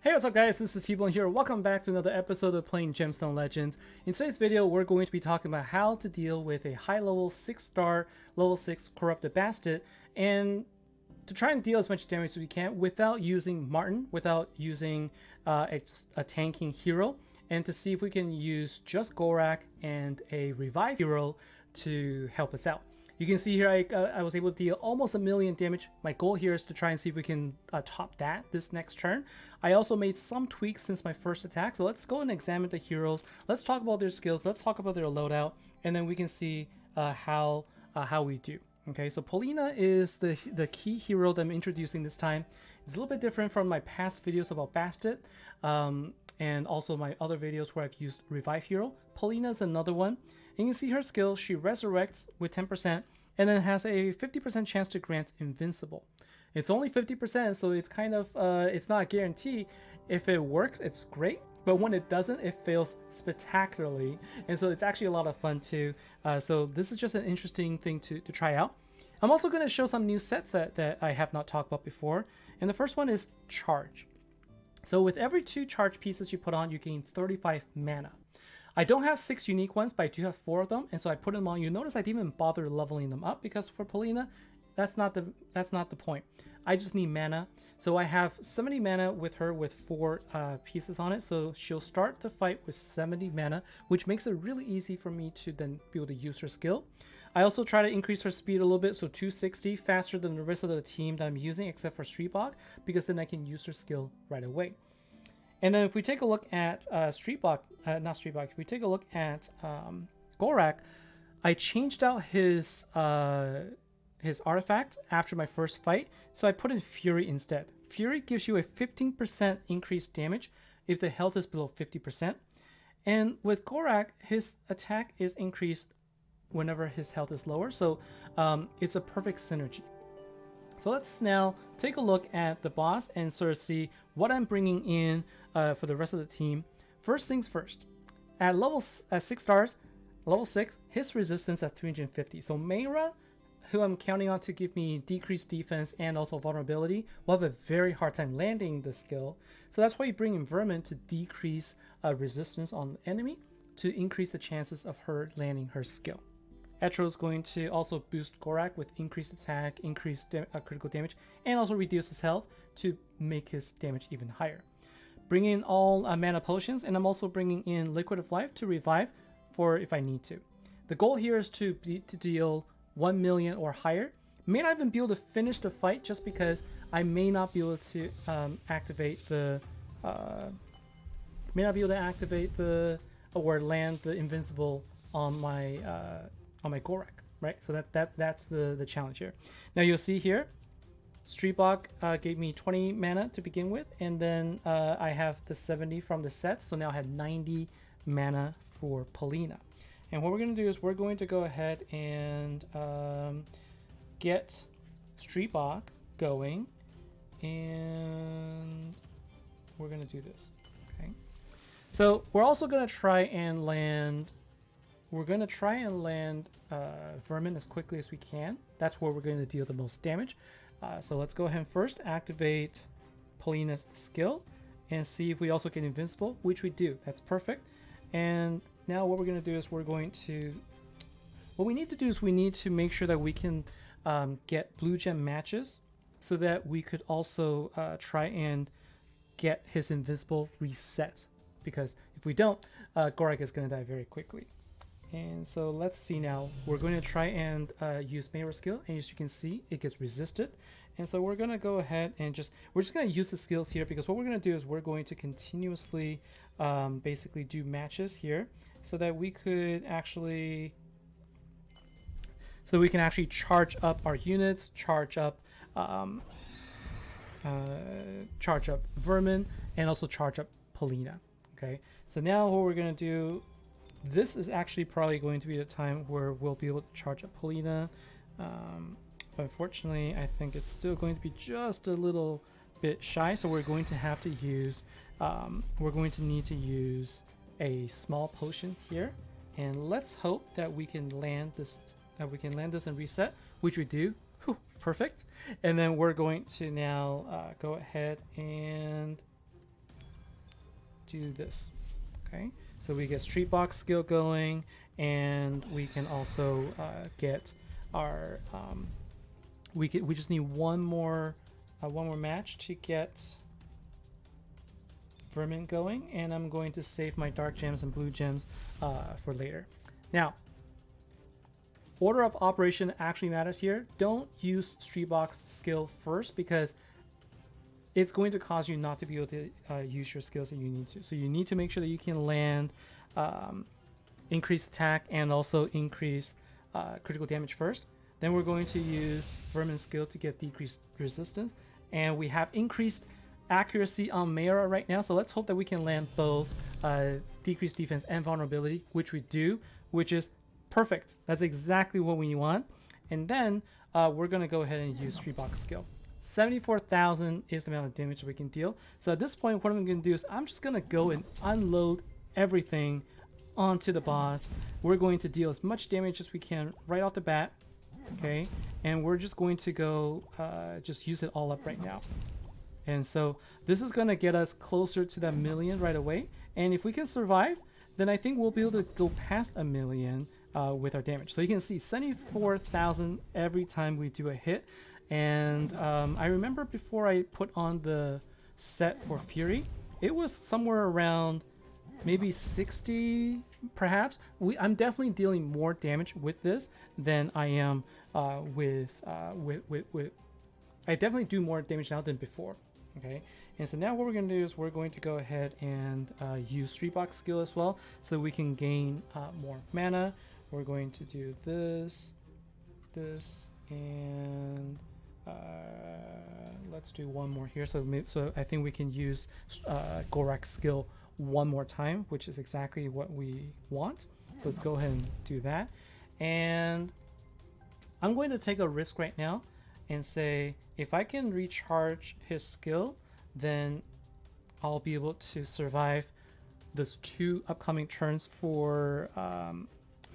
Hey, what's up guys, this is T-Bone here. Welcome back to another episode of playing Gemstone Legends. In today's video, we're going to be talking about how to deal with a high level 6-star, level 6 corrupted Bastet, and to try and deal as much damage as we can without using Martin, without using a tanking hero, and to see if we can use just Gorak and a revive hero to help us out. You can see here I was able to deal almost 1,000,000 damage. My goal here is to try and see if we can top that this next turn. I also made some tweaks since my first attack, so let's go and examine the heroes. Let's talk about their skills, let's talk about their loadout, and then we can see how we do. Okay, so Polina is the key hero that I'm introducing this time. It's a little bit different from my past videos about Bastet, and also my other videos where I've used Revive Hero. Polina is another one. And you can see her skill, she resurrects with 10% and then has a 50% chance to grant invincible. It's only 50%, so it's kind of, it's not a guarantee. If it works, it's great. But when it doesn't, it fails spectacularly. And so it's actually a lot of fun too. So this is just an interesting thing to try out. I'm also going to show some new sets that I have not talked about before. And the first one is Charge. So with every 2 charge pieces you put on, you gain 35 mana. I don't have 6 unique ones, but I do have 4 of them, and so I put them on. You notice I didn't even bother leveling them up because for Polina, that's not the point. I just need mana. So I have 70 mana with her with 4 pieces on it. So she'll start the fight with 70 mana, which makes it really easy for me to then be able to use her skill. I also try to increase her speed a little bit, so 260, faster than the rest of the team that I'm using, except for Streetbog, because then I can use her skill right away. And then if we take a look at if we take a look at Gorak, I changed out his artifact after my first fight, so I put in Fury instead. Fury gives you a 15% increased damage if the health is below 50%. And with Gorak, his attack is increased whenever his health is lower, so it's a perfect synergy. So let's now take a look at the boss and sort of see what I'm bringing in for the rest of the team. First things first, at 6 stars, level 6, his resistance at 350. So Mayra, who I'm counting on to give me decreased defense and also vulnerability, will have a very hard time landing the skill. So that's why you bring in Vermin to decrease resistance on the enemy to increase the chances of her landing her skill. Etro is going to also boost Gorak with increased attack, increased critical damage, and also reduce his health to make his damage even higher. Bring in all mana potions, and I'm also bringing in Liquid of Life to revive for if I need to. The goal here is to deal 1,000,000 or higher. May not even be able to finish the fight just because I may not be able to activate the or land the invincible on my Gorak, right? So that's the challenge here. Now you'll see here, Streetbog gave me 20 mana to begin with, and then I have the 70 from the set, so now I have 90 mana for Polina. And what we're going to do is we're going to go ahead and get Streetbog going, and we're going to do this. Okay. So we're also going to try and land. We're going to try and land Vermin as quickly as we can. That's where we're going to deal the most damage. So let's go ahead and first activate Polina's skill and see if we also get invincible, which we do. That's perfect. And now what we're going to do is what we need to do is we need to make sure that we can get blue gem matches so that we could also try and get his invincible reset. Because if we don't, Gorak is going to die very quickly. And so let's see now. We're going to try and use Mayra's skill, and as you can see, it gets resisted. And so we're going to go ahead and we're just going to use the skills here, because what we're going to do is we're going to continuously basically do matches here so that we could actually charge up our units, charge up Vermin, and also charge up Polina. Okay, so now what we're going to do, this is actually probably going to be the time where we'll be able to charge up Polina. But unfortunately, I think it's still going to be just a little bit shy, so we're going to have to use, we're going to need to use a small potion here. And let's hope that we can land this, and reset, which we do. Whew, perfect. And then we're going to now go ahead and do this. Okay, so we get Street Box skill going, and we can also get our we just need one more match to get Vermin going, and I'm going to save my dark gems and blue gems for later. Now, order of operation actually matters here. Don't use Street Box skill first, because it's going to cause you not to be able to use your skills that you need to. So you need to make sure that you can land increased attack and also increase critical damage first. Then we're going to use Vermin skill to get decreased resistance. And we have increased accuracy on Mayra right now. So let's hope that we can land both decreased defense and vulnerability, which we do, which is perfect. That's exactly what we want. And then we're going to go ahead and use Street Box skill. 74,000 is the amount of damage that we can deal. So at this point, what I'm going to do is I'm just going to go and unload everything onto the boss. We're going to deal as much damage as we can right off the bat. Okay, and we're just going to go just use it all up right now. And so this is going to get us closer to that million right away. And if we can survive, then I think we'll be able to go past a million with our damage. So you can see 74,000 every time we do a hit. And I remember before I put on the set for Fury, it was somewhere around maybe 60 perhaps. I'm definitely dealing more damage with this than I am with I definitely do more damage now than before. Okay, and so now what we're going to do is we're going to go ahead and use Street Box skill as well, so that we can gain more mana. We're going to do this, and let's do one more here. So I think we can use Gorak skill one more time, which is exactly what we want. So let's go ahead and do that. And I'm going to take a risk right now and say, if I can recharge his skill, then I'll be able to survive those 2 upcoming turns for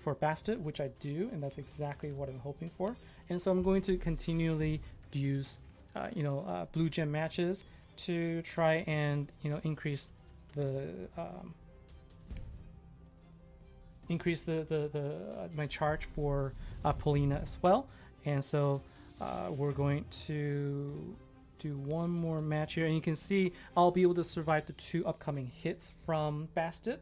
Bastet, which I do, and that's exactly what I'm hoping for. And so I'm going to continually use blue gem matches to try and increase the my charge for Polina as well. And so we're going to do one more match here, and you can see I'll be able to survive the 2 upcoming hits from Bastet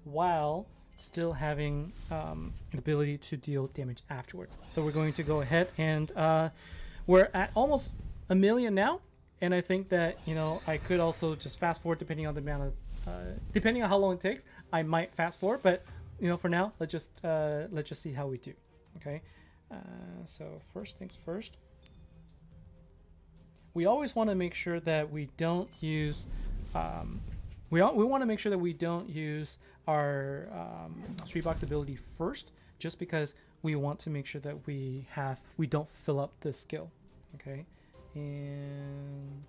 while still having an ability to deal damage afterwards. So we're going to go ahead, and we're at almost a million now, and I think that I could also just fast forward depending on the amount of depending on how long it takes. I might fast forward, but for now, let's just see how we do. Okay, so first things first, we always want to make sure that we don't use we want to make sure that we don't use our Street Box ability first, just because we want to make sure that we don't fill up the skill. Okay, and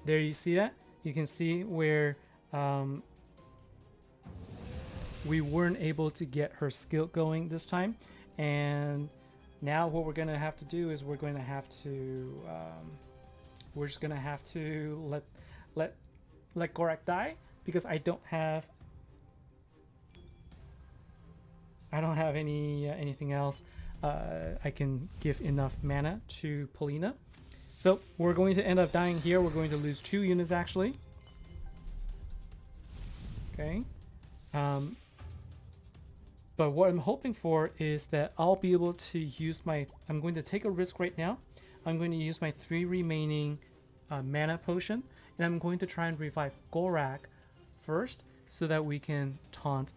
there you see that. You can see where we weren't able to get her skill going this time, and now what we're gonna have to do is we're just gonna have to let Gorak die, because I don't have anything else. I can give enough mana to Polina. So we're going to end up dying here. We're going to lose 2 units actually. Okay. But what I'm hoping for is that I'll be able to use I'm going to take a risk right now. I'm going to use my 3 remaining mana potion, and I'm going to try and revive Gorak first, so that we can taunt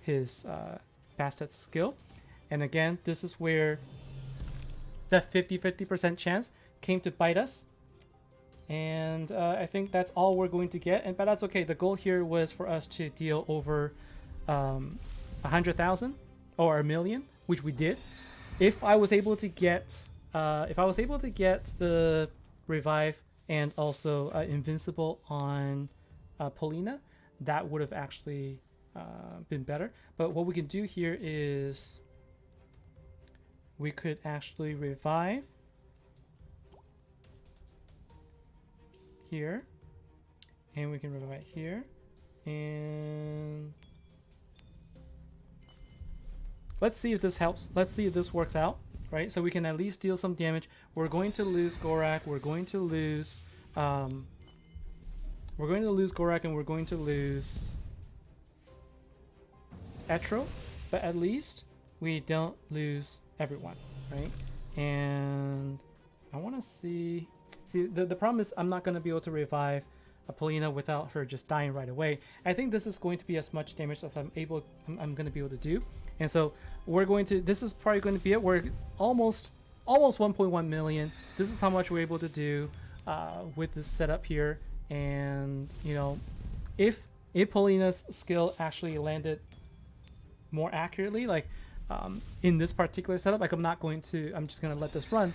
his Bastet skill. And again, this is where that 50% chance came to bite us, and I think that's all we're going to get, but that's okay. The goal here was for us to deal over 100,000 or a million, which we did. If I was able to get the revive and also invincible on Polina, that would have actually been better. But what we can do here is we could actually revive here, and we can revive here, and let's see if this helps. Let's see if this works out, right? So we can at least deal some damage. We're going to lose Gorak. We're going to lose Gorak, and we're going to lose Etro, but at least we don't lose everyone, right? And I want to see the problem is I'm not going to be able to revive a Polina without her just dying right away. I think this is going to be as much damage as I'm going to be able to do. And so this is probably going to be it. We're almost 1.1 million. This is how much we're able to do with this setup here. And you know, if Polina's skill actually landed more accurately, like in this particular setup, like I'm just gonna let this run.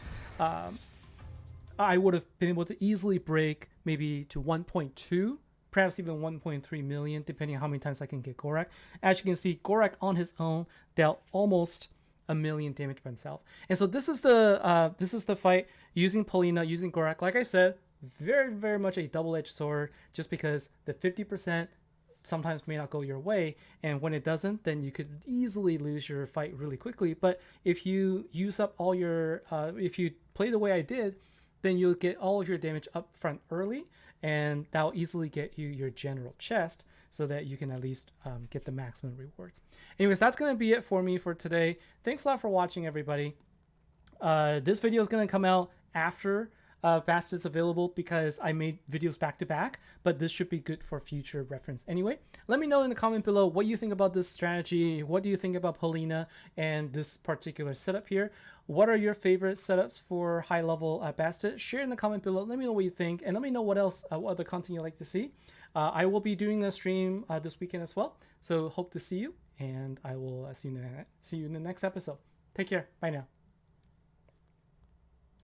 I would have been able to easily break maybe to 1.2, perhaps even 1.3 million, depending on how many times I can get Gorak. As you can see, Gorak on his own dealt almost 1 million damage by himself. And so this is the fight using Polina, using Gorak. Like I said, very, very much a double-edged sword, just because the 50% sometimes may not go your way, and when it doesn't, then you could easily lose your fight really quickly. But if you use up all your if you play the way I did, then you'll get all of your damage up front early, and that'll easily get you your general chest so that you can at least get the maximum rewards. Anyways, that's going to be it for me for today. Thanks a lot for watching, everybody. This video is going to come out after Bastet's available, because I made videos back to back, but this should be good for future reference anyway. Let me know in the comment below what you think about this strategy. What do you think about Polina and this particular setup here? What are your favorite setups for high level Bastet? Share in the comment below. Let me know what you think, and let me know what else, what other content you'd like to see. I will be doing a stream this weekend as well, so hope to see you, and I will see you in the next episode. Take care. Bye now.